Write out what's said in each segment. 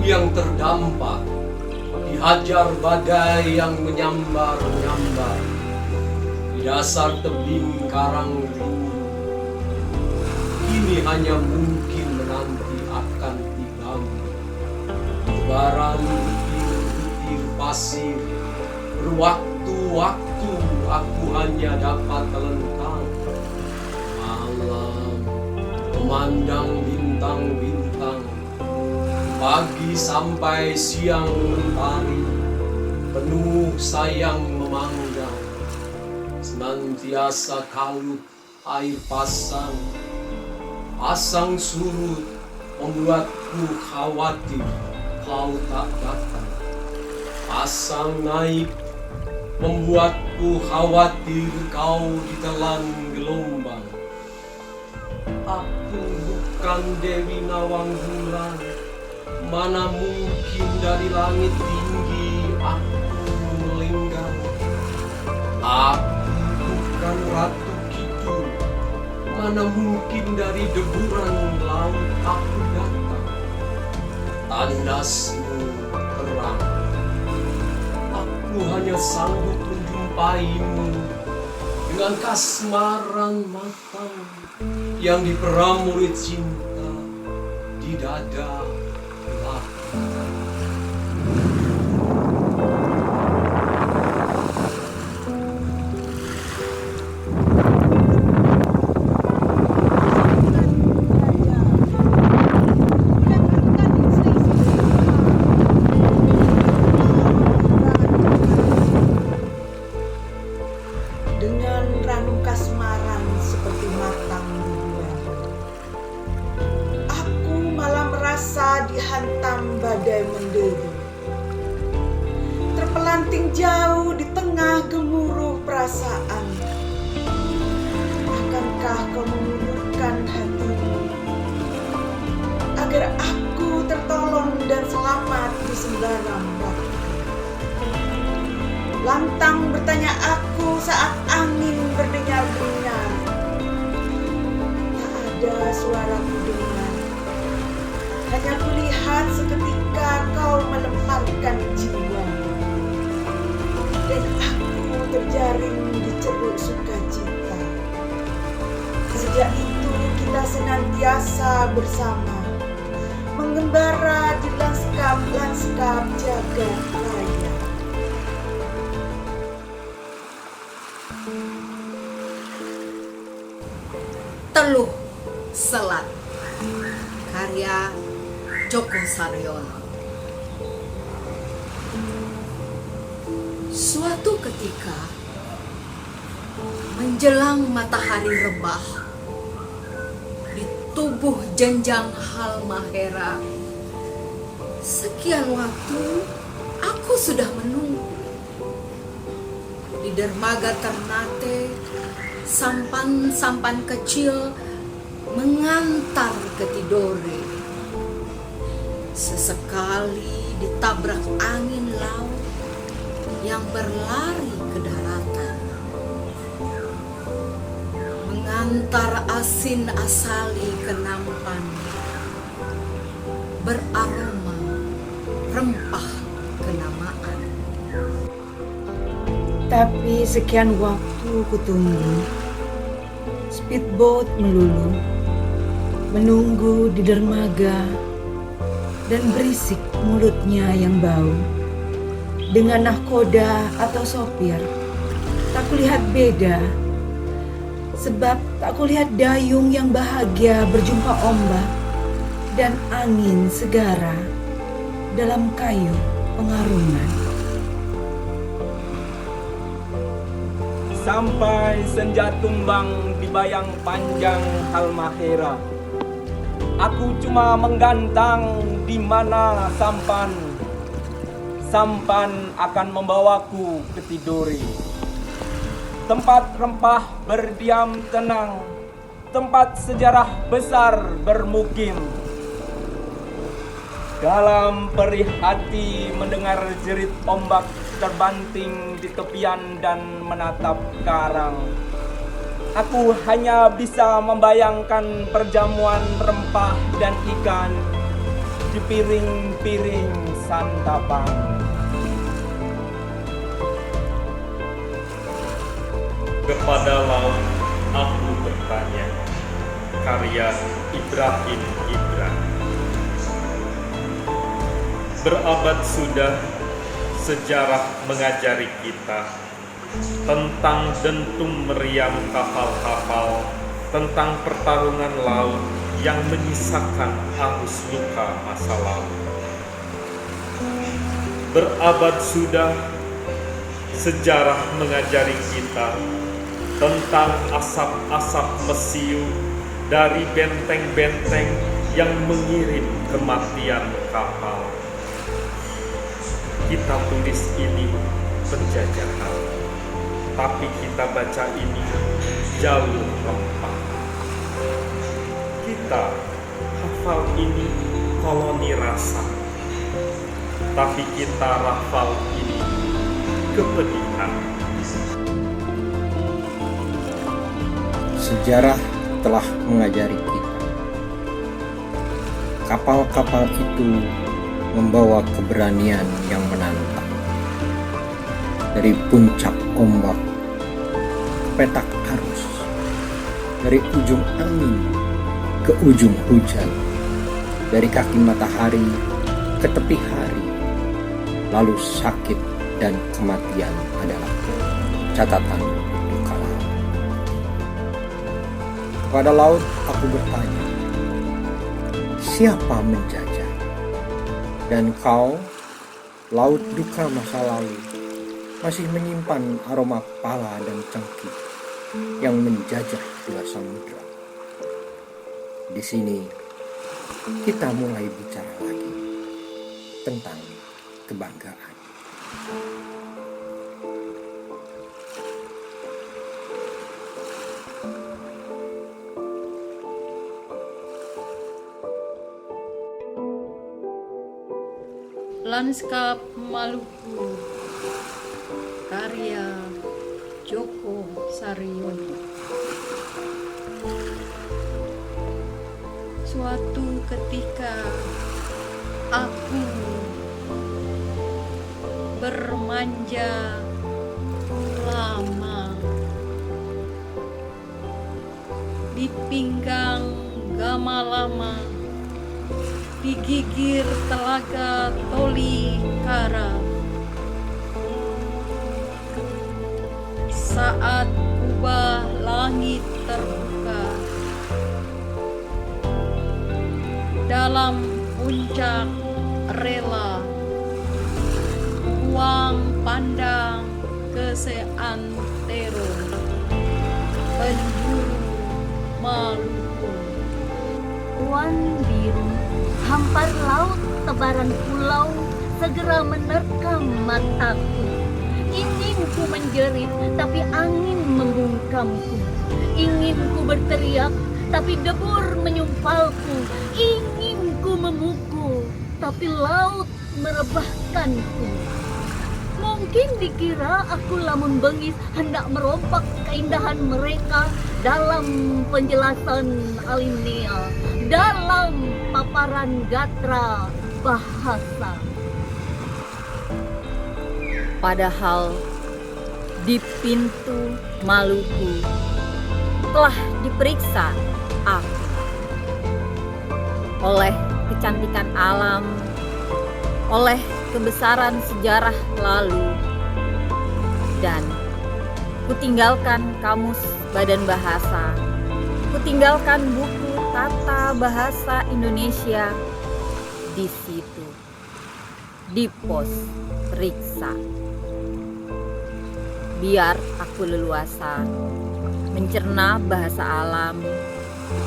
yang terdampak, dihajar badai yang menyambar-nyambar di dasar tebing karang rindu. Kini hanya mungkin menanti akan tibamu lebaran butir-butir pasir. Berwaktu-waktu aku hanya dapat terlentang malam, memandang bintang-bintang. Pagi sampai siang mentari, penuh sayang memanggang. Senantiasa kalut air pasang, pasang surut membuatku khawatir kau tak datang. Pasang naik membuatku khawatir kau ditelan gelombang. Aku bukan Dewi Nawang Bulan, mana mungkin dari langit tinggi aku melenggang. Aku bukan Ratu Kidul, mana mungkin dari deburan laut aku datang. Tandasmu terang, aku hanya sanggup menjumpaimu dengan kasmaran matamu yang diperamuri cinta di dada belakang. Dengan ranum kasmaran seperti matang di bulan, aku malah merasa dihantam badai menderu, terpelanting jauh di tengah gemuruh perasaan. Akankah kau mengulurkan hatimu agar aku tertolong dan selamat di sembarang waktu? Lantang bertanya aku saat angin berdengar-dengar. Tak ada suara kudengar, hanya kulihat seketika kau melemparkan jiwa, dan aku terjaring di ceruk sukacita. Sejak itu kita senantiasa bersama, mengembara di lanskap-lanskap jagat raya. Teluh Selat, karya Djoko Saryono. Suatu ketika menjelang matahari rebah, di tubuh jenjang Halmahera, sekian waktu aku sudah menunggu. Di dermaga Ternate, sampan-sampan kecil mengantar ke Tidore. Sesekali ditabrak angin laut yang berlari ke daratan, mengantar asin asali ke nampan, beraroma rempah kenamaan. Tapi sekian waktu kutunggu, speedboat melulu, menunggu di dermaga, dan berisik mulutnya yang bau. Dengan nahkoda atau sopir, tak kulihat beda, sebab tak kulihat dayung yang bahagia berjumpa ombak dan angin segara dalam kayu pengarungan. Sampai senja tumbang di bayang panjang Halmahera, aku cuma menggantang di mana sampan. Sampan akan membawaku ke Tidore, tempat rempah berdiam tenang, tempat sejarah besar bermukim. Dalam perih hati mendengar jerit ombak terbanting di tepian dan menatap karang, aku hanya bisa membayangkan perjamuan rempah dan ikan di piring-piring santapan. Kepada laut aku bertanya, karya Ibrahim Ibran. Berabad sudah sejarah mengajari kita tentang dentum meriam kapal-kapal, tentang pertarungan laut yang menyisakan arus luka masa lalu. Berabad sudah sejarah mengajari kita tentang asap-asap mesiu dari benteng-benteng yang mengirim kematian kapal. Kita tulis ini penjajahan, tapi kita baca ini jalur rempah. Kita hafal ini koloni rasa, tapi kita hafal ini kepedihan. Sejarah telah mengajari kita. Kapal-kapal itu membawa keberanian yang menantang. Dari puncak ombak ke petak arus, dari ujung angin ke ujung hujan, dari kaki matahari ke tepi hari, lalu sakit dan kematian adalah catatan duka laut. Kepada laut aku bertanya, siapa menjajah? Dan kau, laut duka masa lalu, masih menyimpan aroma pala dan cengkih yang menjajah dua samudra. Di sini kita mulai bicara lagi tentang kebanggaan. Lanskap Maluku, karya Djoko Saryono. Suatu ketika aku bermanja lama di pinggang Gamalama, di gigir telaga Tolikara. Saat kubah langit terbuka, dalam puncak rela, buang pandang ke seantero penjuru Maluku. Awan biru, hampar laut, tebaran pulau segera menerkam mataku. Ingin ku menjerit, tapi angin membungkamku. Ingin ku berteriak, tapi debur menyumpalku. Ingin ku memukul, tapi laut merebahkanku. Mungkin dikira aku lamun bengis hendak merompak keindahan mereka dalam penjelasan alinea, dalam paparan gatra bahasa. Padahal di pintu Maluku telah diperiksa aku oleh kecantikan alam, oleh kebesaran sejarah lalu, dan kutinggalkan kamus badan bahasa, kutinggalkan buku tata bahasa Indonesia di situ, di pos periksa. Biar aku leluasa mencerna bahasa alam,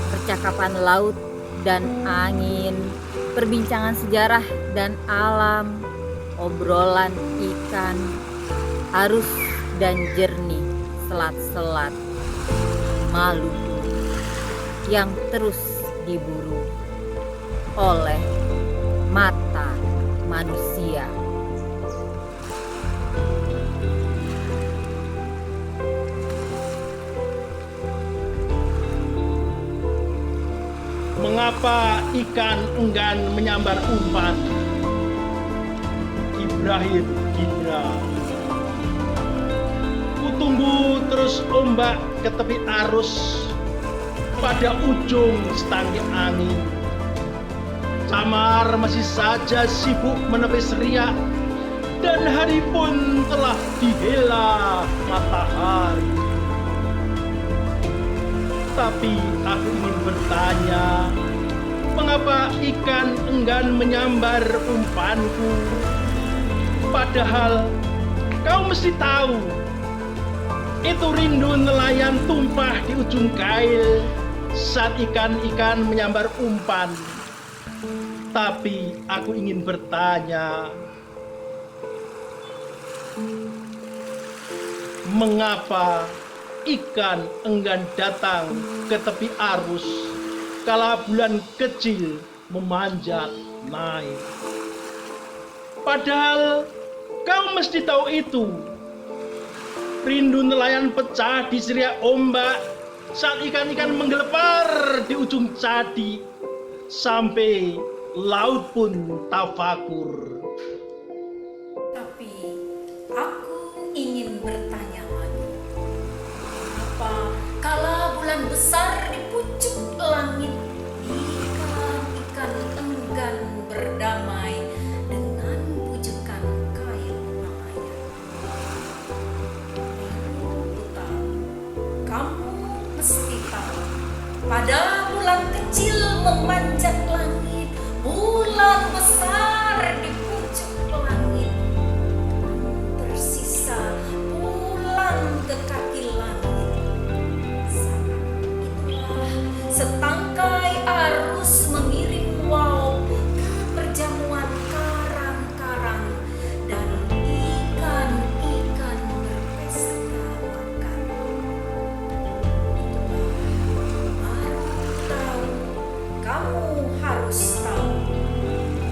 percakapan laut dan angin, perbincangan sejarah dan alam, obrolan ikan, arus dan jernih selat-selat Maluku yang terus diburu oleh mata manusia. Mengapa ikan enggan menyambar umpan? Ibrahim Indra. Kutunggu terus ombak ke tepi arus, pada ujung setangki angin. Camar masih saja sibuk menepis riak, dan hari pun telah dihela matahari. Tapi aku ingin bertanya, mengapa ikan enggan menyambar umpanku? Padahal kau mesti tahu, itu rindu nelayan tumpah di ujung kail saat ikan-ikan menyambar umpan. Tapi aku ingin bertanya, mengapa ikan enggan datang ke tepi arus kala bulan kecil memanjat naik? Padahal kau mesti tahu itu. Rindu nelayan pecah di seria ombak saat ikan-ikan menggelepar di ujung cadi, sampai laut pun tafakur. Tapi aku ingin bertanya lagi, apa kala bulan besar di pucuk langit, ikan-ikan enggan berdamai dengan bujukan kail nelayan? Kamu mesti tahu, pada bulan kecil memanjat langit, bulan besar di pucuk langit, tersisa pulang ke kaki langit. Saat itulah setangkai arus mengirim wow ke perjamuan karang-karang, dan ikan-ikan berpesta makan. Baru tahu, kamu harus tahu,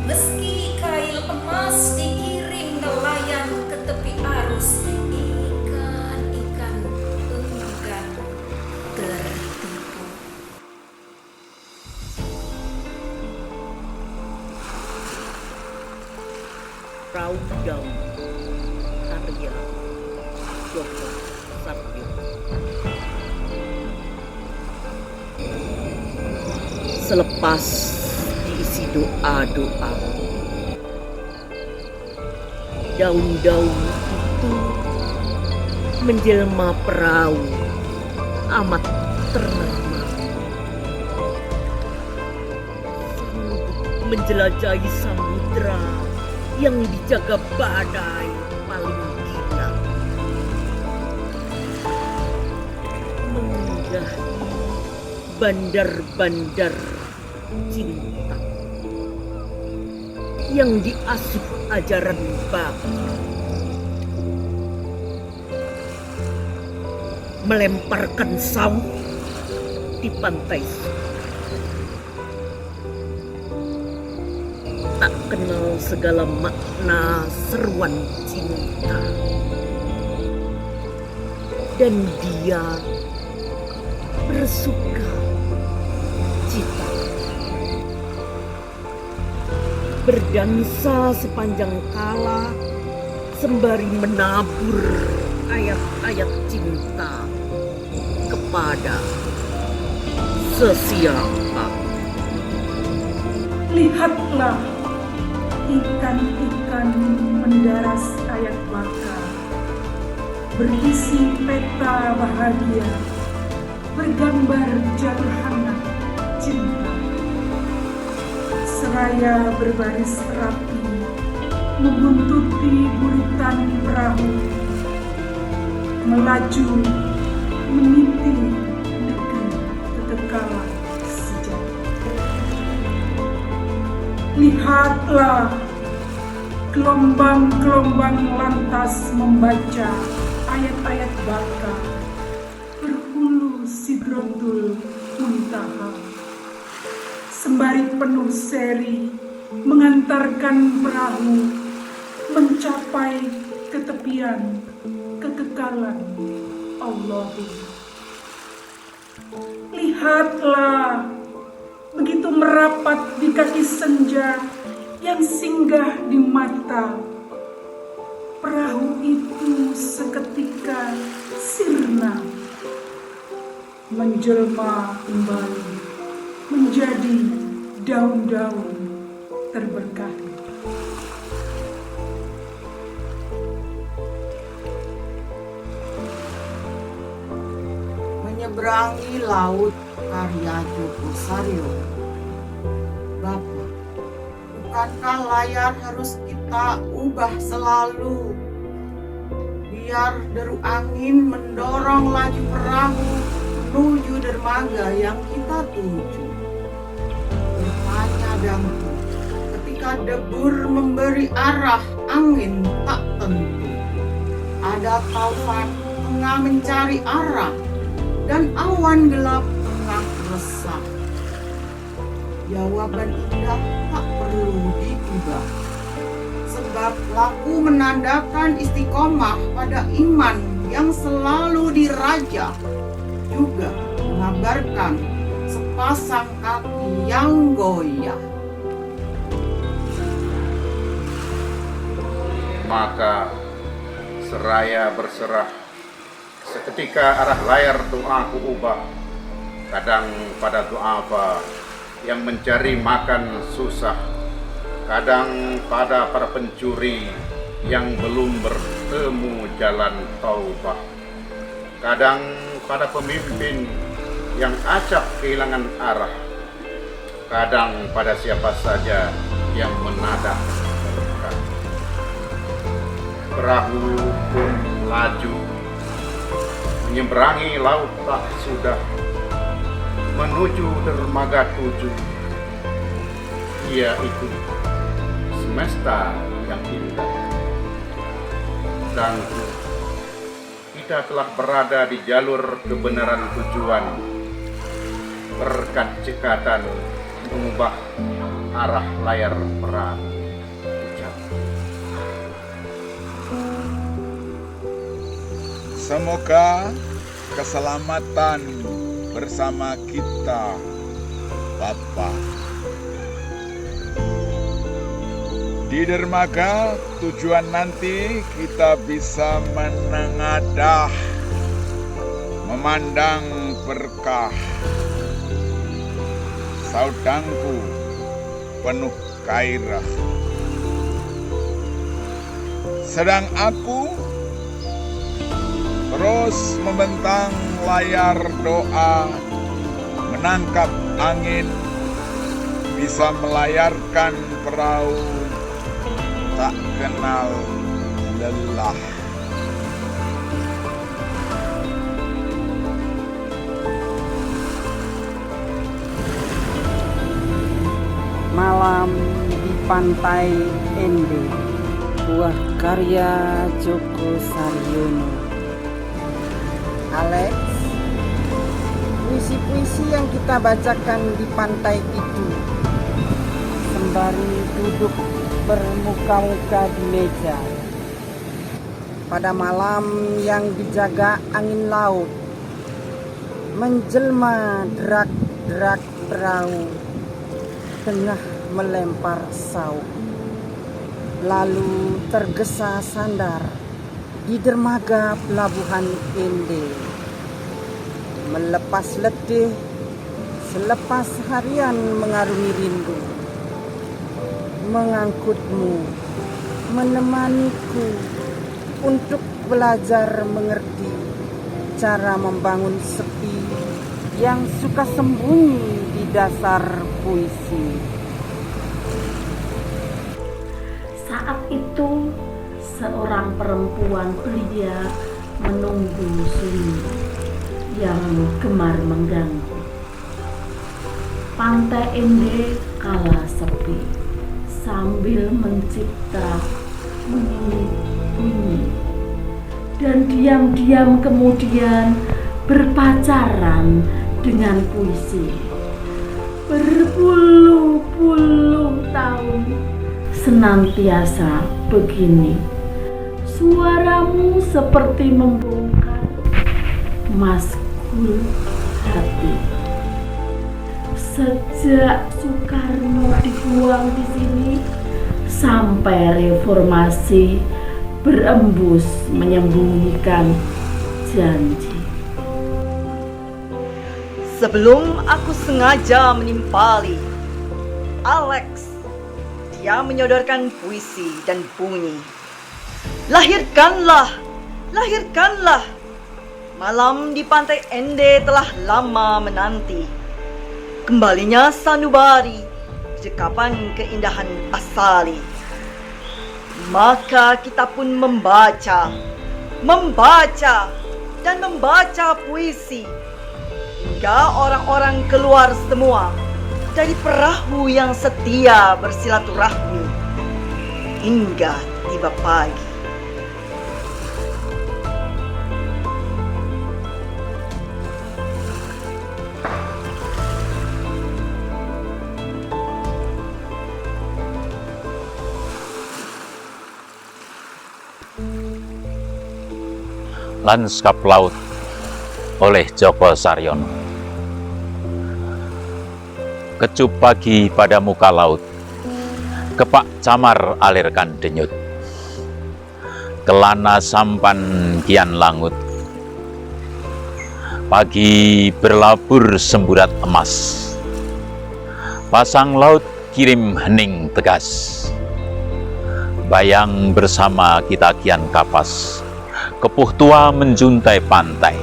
meski kail emas dikirim nelayan ke tepi arus, ikan-ikan enggan tertipu. Raudang karya Joko Satyo. Selepas diisi doa-doa, daun-daun itu menjelma perahu amat ternama, menjelajahi samudra yang dijaga badai paling gila, menginggahi bandar-bandar cinta yang diasuh ajaran Bapa, melemparkan saw di pantai tak kenal segala makna seruan cinta, dan dia bersuka cita, berdansa sepanjang kala sembari menabur ayat-ayat cinta kepada sesiapa. Lihatlah ikan-ikan mendaras ayat baka, berisi peta bahagia, bergambar jalur hangat cinta. Seraya berbaris rapi, membuntuti buritan perahu, melaju meniti negeri kekekalan sejati. Lihatlah gelombang-gelombang lantas membaca ayat-ayat baka, berhulu Sidratul Muntaha, sembari penuh seri mengantarkan perahu mencapai ketepian kekekalan Allahumma. Lihatlah begitu merapat di kaki senja yang singgah di mata. Perahu itu seketika sirna, menjelma kembali menjadi daun-daun terberkahi. Menyeberangi laut karya Joko Saryo. Bapak, bukankah layar harus kita ubah selalu? Biar deru angin mendorong laju perahu menuju dermaga yang kita tuju. Bertanya dangku, ketika debur memberi arah angin tak tentu. Ada taufan tengah mencari arah dan awan gelap tengah resah. Jawaban indah tak perlu ditebak, sebab laku menandakan istiqomah pada iman yang selalu diraja, juga mengabarkan sepasang kaki yang goyah. Maka seraya berserah, seketika arah layar doaku ubah, kadang pada doa apa yang mencari makan susah, kadang pada para pencuri yang belum bertemu jalan taubah, kadang pada pemimpin yang acap kehilangan arah, kadang pada siapa saja yang menadah berkah. Perahu pun laju menyeberangi laut tak sudah, menuju dermaga tuju, yaitu semesta yang indah. Dan kita telah berada di jalur kebenaran tujuan, berkat cekatan mengubah arah layar perahu. Ucap. Semoga keselamatan bersama kita, Bapak. Di dermaga tujuan nanti kita bisa menengadah, memandang berkah. Saudangku penuh gairah, sedang aku terus membentang layar doa, menangkap angin, bisa melayarkan perahu tak kenal lelah. Malam di Pantai Ende, buah karya Joko Saryono. Alex, puisi-puisi yang kita bacakan di pantai itu sembari duduk bermuka-muka di meja pada malam yang dijaga angin laut, menjelma derak-derak perahu tengah melempar sauk, lalu tergesa sandar di dermaga pelabuhan Ende, melepas letih selepas harian mengarungi rindu, mengangkutmu, menemaniku untuk belajar mengerti cara membangun sepi yang suka sembunyi di dasar puisi. Saat itu seorang perempuan belia menunggu sunyi yang gemar mengganggu. Pantai Ende kala sepi sambil mencipta bunyi-bunyi, dan diam-diam kemudian berpacaran dengan puisi. Berpuluh-puluh tahun senantiasa begini, suaramu seperti membongkar maskul hati. Sejak Soekarno dibuang di sini sampai reformasi berembus menyembunyikan janji. Sebelum aku sengaja menimpali Alex, dia menyodorkan puisi dan bunyi. Lahirkanlah, lahirkanlah. Malam di pantai Ende telah lama menanti. Kembalinya sanubari, dekapan keindahan asali. Maka kita pun membaca dan membaca puisi. Hingga orang-orang keluar semua dari perahu yang setia bersilaturahmi. Hingga tiba pagi. Lanskap Laut oleh Djoko Saryono. Kecup pagi pada muka laut, kepak camar alirkan denyut. Kelana sampan kian langut, pagi berlabur semburat emas. Pasang laut kirim hening tegas, bayang bersama kita kian kapas. Kepuh tua menjuntai pantai,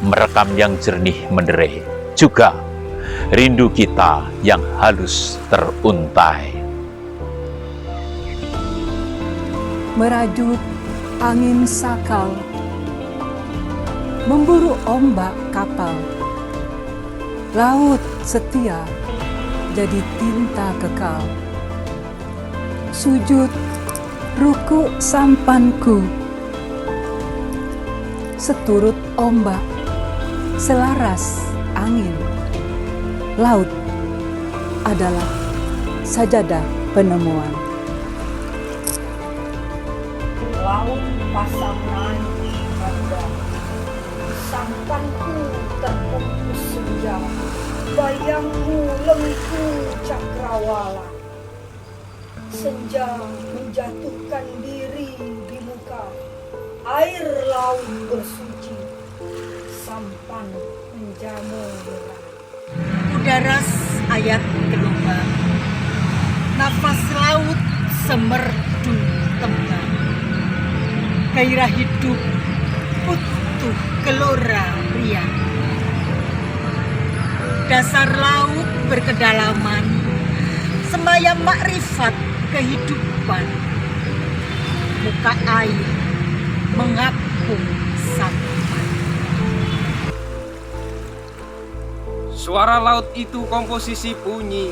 merekam yang jernih menderai, juga rindu kita yang halus teruntai. Merajut angin sakal, memburu ombak kapal. Laut setia jadi tinta kekal. Sujud ruku sampanku, seturut ombak, selaras angin. Laut adalah sajadah penemuan. Laut pasang nanti pada sampanku terfokus senja, bayangmu lengku cakrawala. Senja menjatuhkan diri di muka, air laut bersuci, sampan menjamu merah. Udaras ayat kedua, nafas laut semerdu tembang. Gairah hidup utuh gelora riang. Dasar laut berkedalaman, sembayang makrifat kehidupan. Muka air mengapung sampan. Suara laut itu komposisi bunyi,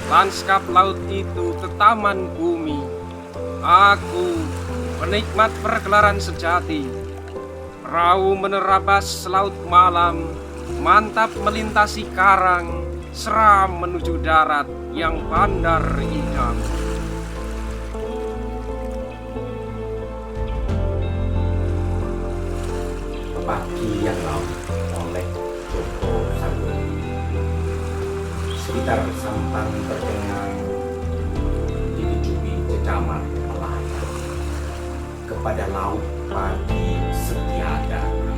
lanskap laut itu tetaman bumi. Aku penikmat pergelaran sejati, perahu menerabas laut malam, mantap melintasi karang, seram menuju darat yang bandar idam. Pagi yang laut oleh Djoko Saryono. Sekitar sampan tercengang, dihidupi cecamar nelayan. Kepada laut pagi setia datang.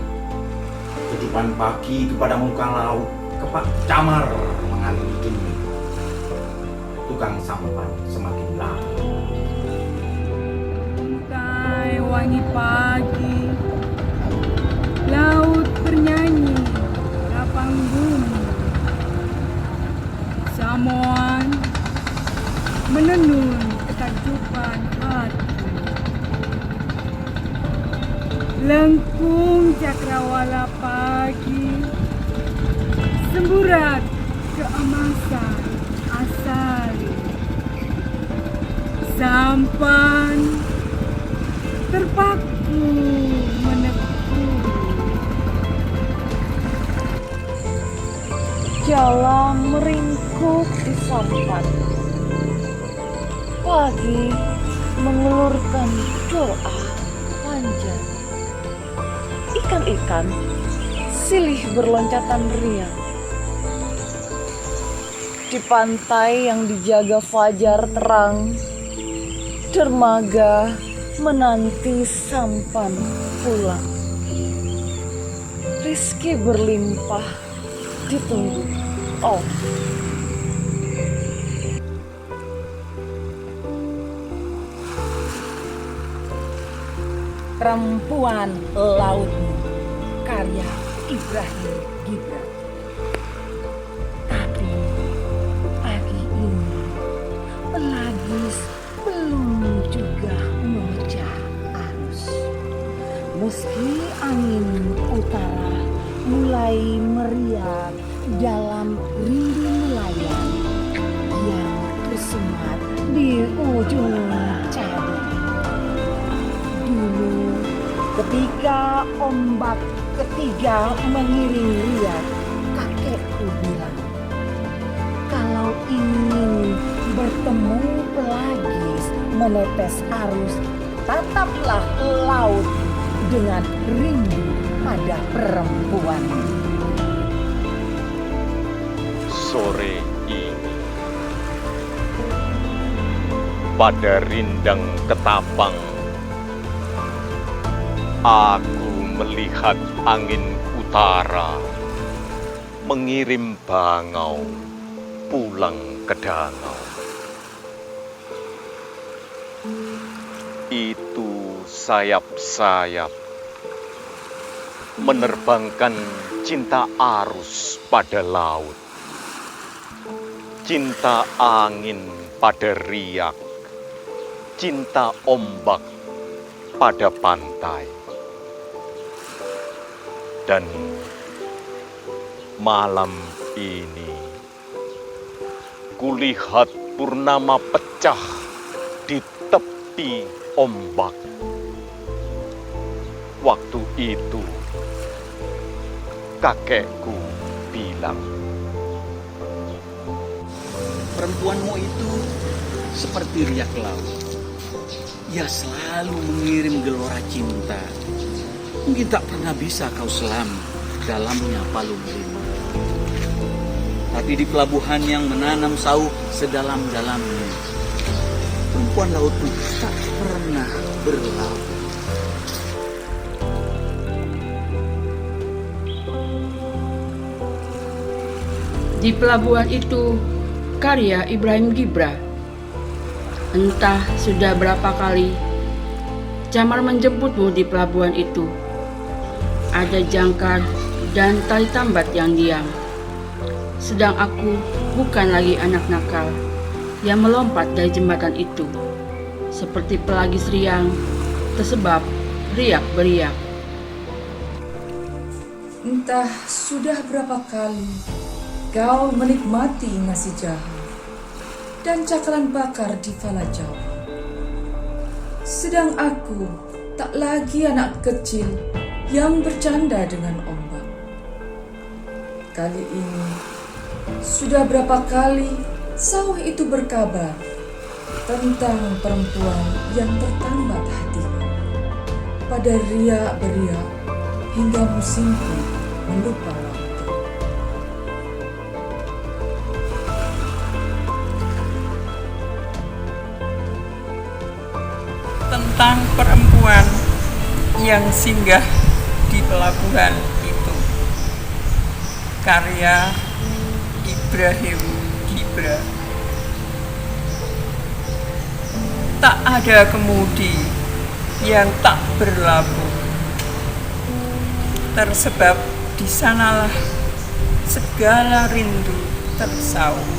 Kehidupan pagi kepada muka laut, kepak camar mengaliri demi. Tukang sampan semakin lama. Bingkai wangi pagi, laut bernyanyi, lapang bumi. Samoan menenun ketakjuban hati. Lengkung cakrawala pagi, semburat keemasan asali. Sampan terpaku menekuni. Jalan meringkuk di sampan. Pagi mengelurkan doa panjang. Ikan-ikan silih berloncatan riang. Di pantai yang dijaga fajar terang, dermaga menanti sampan pulang. Rizki berlimpah ditunggu. Oh, Perempuan Lautmu, karya Ibrahim Gibran. Tapi pagi ini pelagis belum juga memecah arus. Meski angin utara mulai meriak dalam rindu nelayan yang tersemat di ujung cabut. Dulu ketika ombak ketiga mengiring riak, kakekku bilang, kalau ingin bertemu pelagis menetes arus, tataplah laut dengan rindu pada perempuan. Sore ini, pada rindang ketapang, aku melihat angin utara mengirim bangau pulang ke danau. Itu sayap-sayap menerbangkan cinta arus pada laut, cinta angin pada riak, cinta ombak pada pantai. Dan malam ini kulihat purnama pecah di tepi ombak. Waktu itu kakekku bilang, perempuanmu itu seperti riak laut. Ia selalu mengirim gelora cinta. Mungkin tak pernah bisa kau selam dalamnya palung rindu. Tapi di pelabuhan yang menanam sauh sedalam-dalamnya, perempuan laut itu tak pernah berlaut. Di pelabuhan itu, karya Ibrahim Gibran. Entah sudah berapa kali Jamar menjemputmu di pelabuhan itu. Ada jangkar dan tali tambat yang diam. Sedang aku bukan lagi anak nakal yang melompat dari jembatan itu, seperti pelagis riang tersebab riak beriak. Entah sudah berapa kali kau menikmati nasi jahe dan cakaran bakar di Fala Jawa. Sedang aku tak lagi anak kecil yang bercanda dengan ombak. Kali ini sudah berapa kali sauh itu berkabar tentang perempuan yang tertambat hatinya pada riak beriak hingga musim pun melupa waktu. Tentang perempuan yang singgah di pelabuhan itu, karya Ibrahim Gibran. Tak ada kemudi yang tak berlabuh, tersebab di sanalah segala rindu tersauh.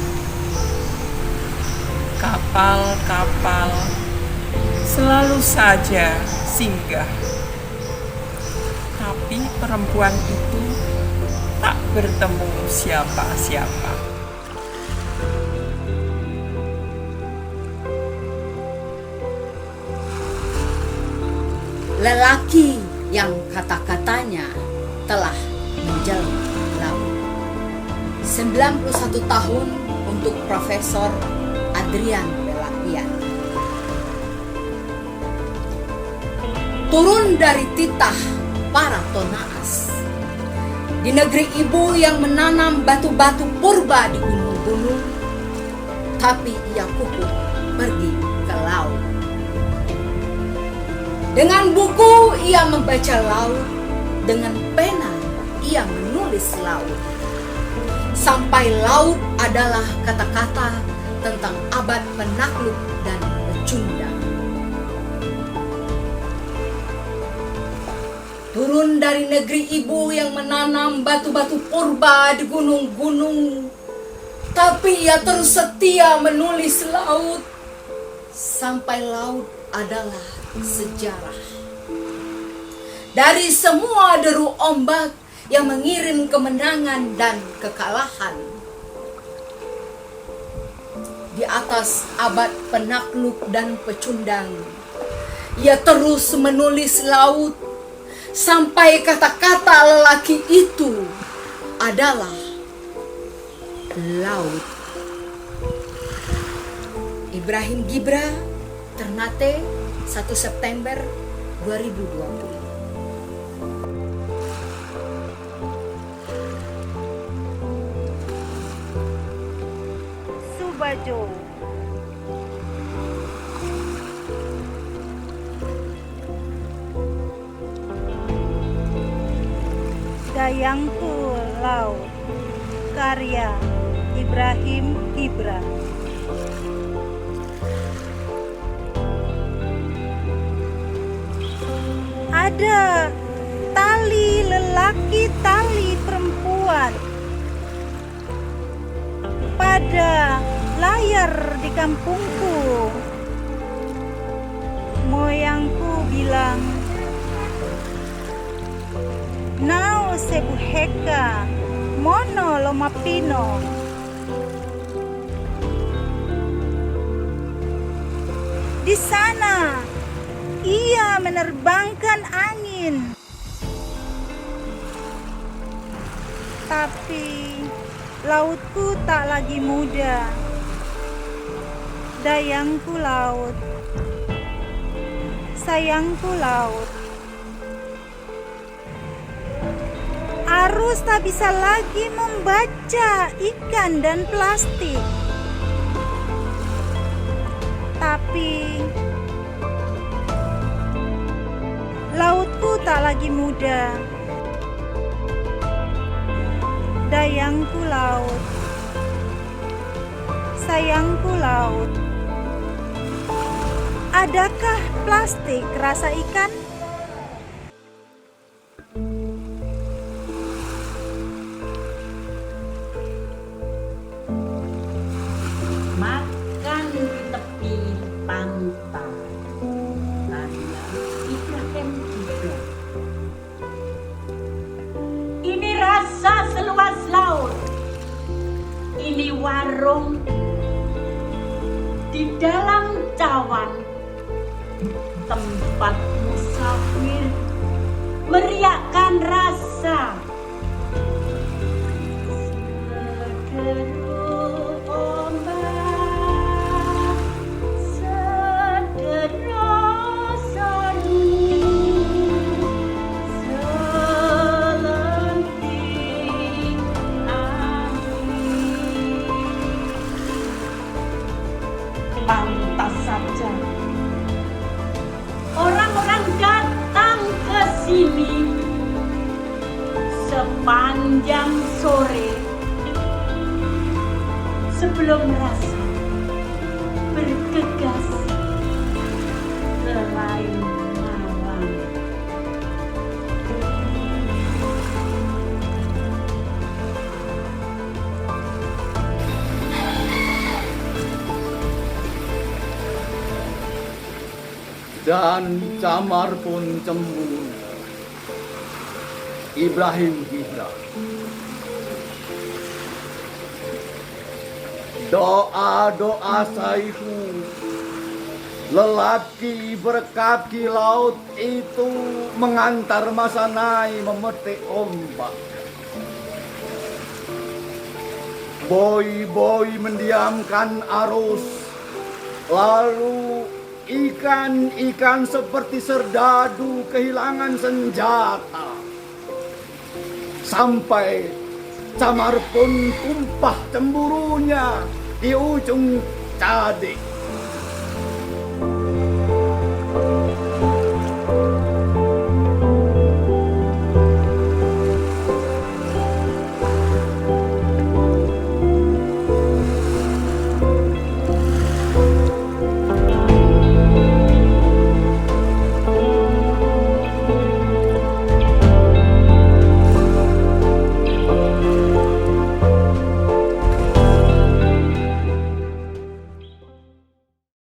Kapal-kapal selalu saja singgah, tapi perempuan itu tak bertemu siapa-siapa. Lelaki yang kata-katanya telah menjelma laut. 91 tahun untuk Profesor Adrian Belapian. Turun dari titah para tonaas di negeri ibu yang menanam batu-batu purba di gunung-gunung, tapi ia kukuh pergi ke laut. Dengan buku ia membaca laut, dengan pena ia menulis laut. Sampai laut adalah kata-kata tentang abad penakluk dan pecundang. Turun dari negeri ibu yang menanam batu-batu purba di gunung-gunung, tapi ia terus setia menulis laut. Sampai laut adalah sejarah. Dari semua deru ombak yang mengirim kemenangan dan kekalahan, di atas abad penakluk dan pecundang, ia terus menulis laut. Sampai kata-kata lelaki itu adalah laut. Ibrahim Gibra, Ternate, 1 September 2020. Subajo. Dayangku Laut, karya Ibrahim Gibra. Ada tali lelaki, tali perempuan pada layar di kampungku. Moyangku bilang, Nau sebuheka mono lomapino. Di sana ia menerbangkan angin, tapi lautku tak lagi muda. Dayangku laut, sayangku laut. Arus tak bisa lagi membaca ikan dan plastik. Tapi lautku tak lagi muda. Dayangku laut, sayangku laut. Adakah plastik rasa ikan? Makan di tepi pantai, karya Ibrahim Gibra. Ini rasa seluas laut, ini warung di dalam cawan, tempat musafir meriakkan rasa. Pantas saja orang-orang datang ke sini sepanjang sore sebelum rasa bergegas ke lain malam. Dan Camar pun cemburu. Ibrahim Gibra. Doa-doa saiku, lelaki berkaki laut itu mengantar Masanai memetik ombak. Boi-boi mendiamkan arus, lalu ikan-ikan seperti serdadu kehilangan senjata. Sampai Camar pun tumpah cemburunya di ujung Cadik.